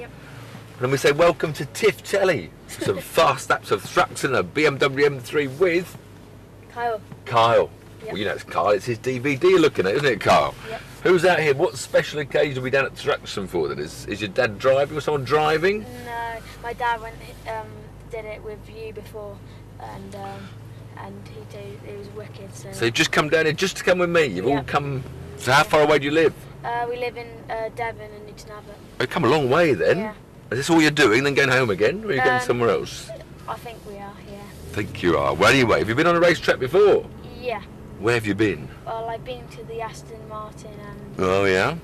Yep. And we say welcome to Tiff Telly. Some fast laps of Thruxton, a BMW M3 with Kyle. Kyle. Yep. Well, you know it's Kyle, it's his DVD you're looking at, isn't it, Kyle? Yep. Who's out here? What special occasion are we down at Thruxton for then? Is your dad driving or someone driving? No, my dad did it with you before, and it was wicked. So you've just come down here just to come with me? You've all Yep. come... So how far away do you live? we live in Devon and Newton Abbot. Oh, come a long way then. Yeah. Is this all you're doing, then going home again? Or are you going somewhere else? I think we are, yeah. I think you are. Well, anyway, have you been on a racetrack before? Yeah. Where have you been? Well, I've been to the Aston Martin and Oh, yeah?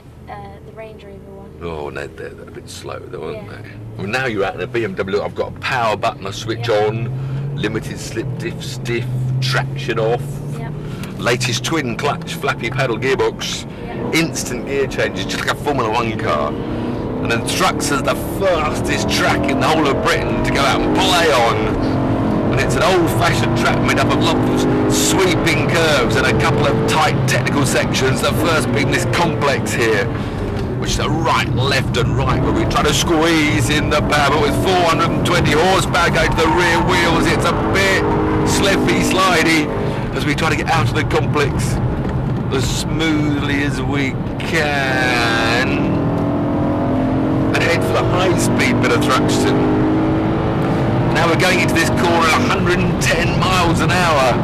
the Range Rover one. Oh, no, they're a bit slow, though, aren't Yeah. they? Well, now you're out in a BMW. I've got a power button I switch Yeah. on, limited slip diff stiff, traction off, Yep. latest twin clutch, flappy paddle gearbox, Yeah. instant gear changes, just like a Formula 1 car. And then Thruxton's the fastest track in the whole of Britain to go out and play on. And it's an old-fashioned track made up of lots of sweeping curves and a couple of tight technical sections. The first being this complex here, which is a right, left and right, where we try to squeeze in the power, but with 420 horsepower going to the rear wheels, it's a bit slippy, slidey, as we try to get out of the complex as smoothly as we can. And head for the high-speed bit of Thruxton. Now we're going into this corner at 110 miles an hour,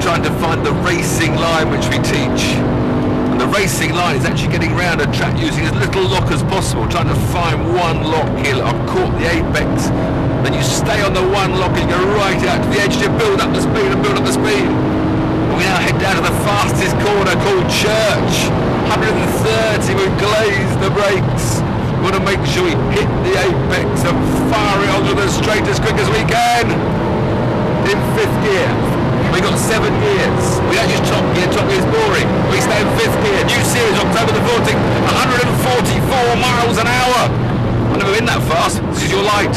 trying to find the racing line which we teach. And the racing line is actually getting around a track using as little lock as possible, trying to find one lock here. I've caught the apex. Then you stay on the one lock and you go right out to the edge to build up the speed and build up the speed. And we now head down to the fastest corner called Church. 130, we've glazed the brakes. We want to make sure we hit the apex and fire it onto the straight as quick as we can. In 5th gear. We got 7 gears. We don't use top gear is boring. We stay in 5th gear. New series, October the 14th, 144 miles an hour. I've never been that fast. This is your light.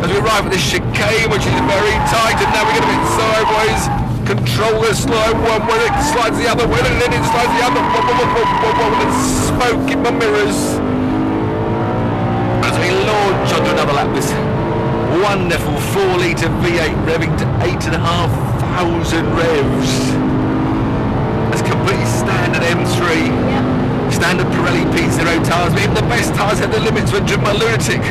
As we arrive at this chicane, which is very tight, and now we get a bit sideways. Control the slide one way, it slides the other way, and then it slides the other. And smoke in my mirrors. As we launch onto another lap, this wonderful 4-litre V8 revving to 8,500 revs. That's completely standard M3. Yep. Standard Pirelli P0 tyres, but even the best tyres have the limits when driven by lunatic.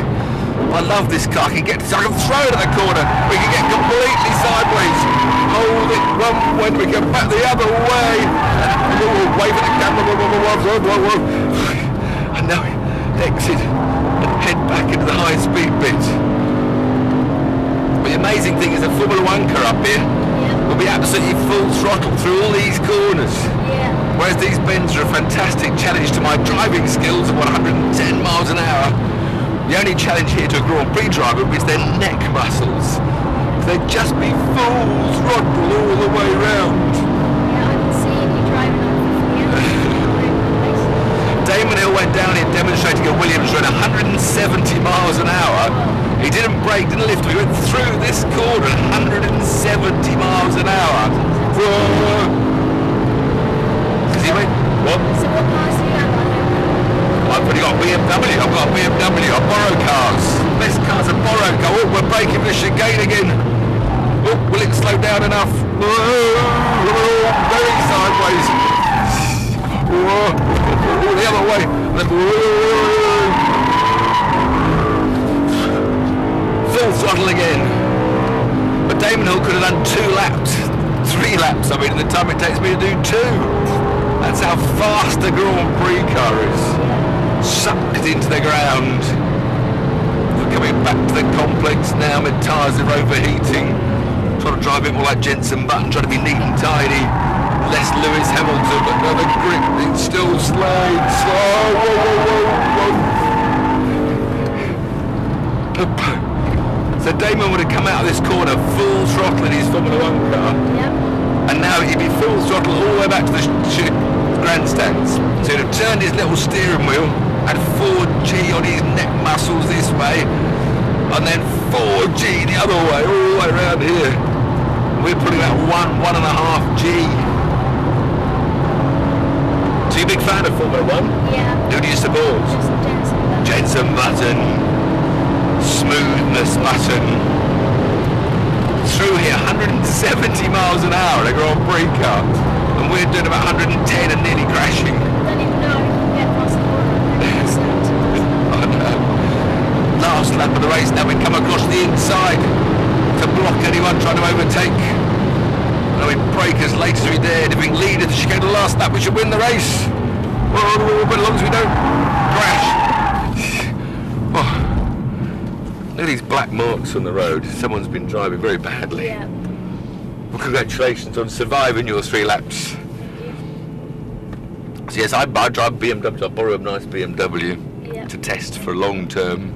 I love this car. I can throw it at the corner. We can get completely sideways. Hold it one way, we can back the other way. Wave at the camera. And now we exit and head back into the high-speed bit. But the amazing thing is a Formula 1 car up here will be absolutely full throttle through all these corners. Yeah. Whereas these bends are a fantastic challenge to my driving skills of 110 miles an hour. The only challenge here to a Grand Prix driver is their neck muscles. They'd just be full throttle all the way round. Yeah, I can see you driving on 50. Damon Hill went down here demonstrating a Williams run 170 miles an hour. He didn't brake, didn't lift. We went through this corner at 170 miles an hour. Because he went, what? So what cars do you have on there? I've already got a BMW. I've got a BMW. I borrow cars. Best cars are borrowed cars. Oh, we're braking for the chicane again. Oh, will it slow down enough? Oh, very sideways. Oh, the other way. Full throttle again. But Damon Hill could have done 2 laps. 3 laps, I mean, in the time it takes me to do 2. That's how fast a Grand Prix car is. Sucked into the ground. We're coming back to the complex now. My tyres are overheating. Trying to drive a bit more like Jensen Button, trying to be neat and tidy. Less Lewis Hamilton, but no, the grip, it still slides. Whoa. So Damon would have come out of this corner full throttle in his Formula 1 car. Yep. And now he'd be full throttle all the way back to the grandstands. So he'd have turned his little steering wheel, had 4G on his neck muscles this way, and then 4G the other way, all the way around here. We're putting out 1.5G. So you're a big fan of Formula 1? Yeah. Who do you support? Just Jensen. Jensen Button. smoothness button. Through here, 170 miles an hour in a Grand Prix car, and we're doing about 110 and nearly crashing. I don't even know if we can get past the border. I know. Last lap of the race, now we come across the inside to block anyone trying to overtake. And we brake as late as we dared. If we can lead at the chicane the last lap, we should win the race. Well, but as long as we don't crash. Oh. Look at these black marks on the road. Someone's been driving very badly. Yeah. Well, congratulations on surviving your 3 laps. So yes, I drive BMW. I borrow a nice BMW to test for long term.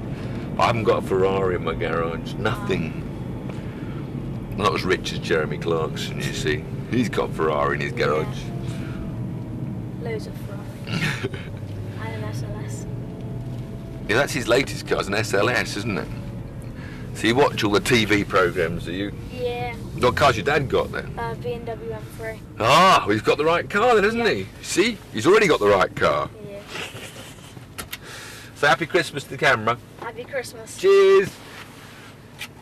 I haven't got a Ferrari in my garage. Nothing. I'm not as rich as Jeremy Clarkson, you see. He's got a Ferrari in his garage. Yeah. Loads of Ferrari. And an SLS. Yeah, that's his latest car. It's an SLS, isn't it? So you watch all the TV programmes, do you? Yeah. What car's your dad got then? BMW M3. Ah, well, he's got the right car then, hasn't he? See? He's already got the right car. Yeah. So happy Christmas to the camera. Happy Christmas. Cheers.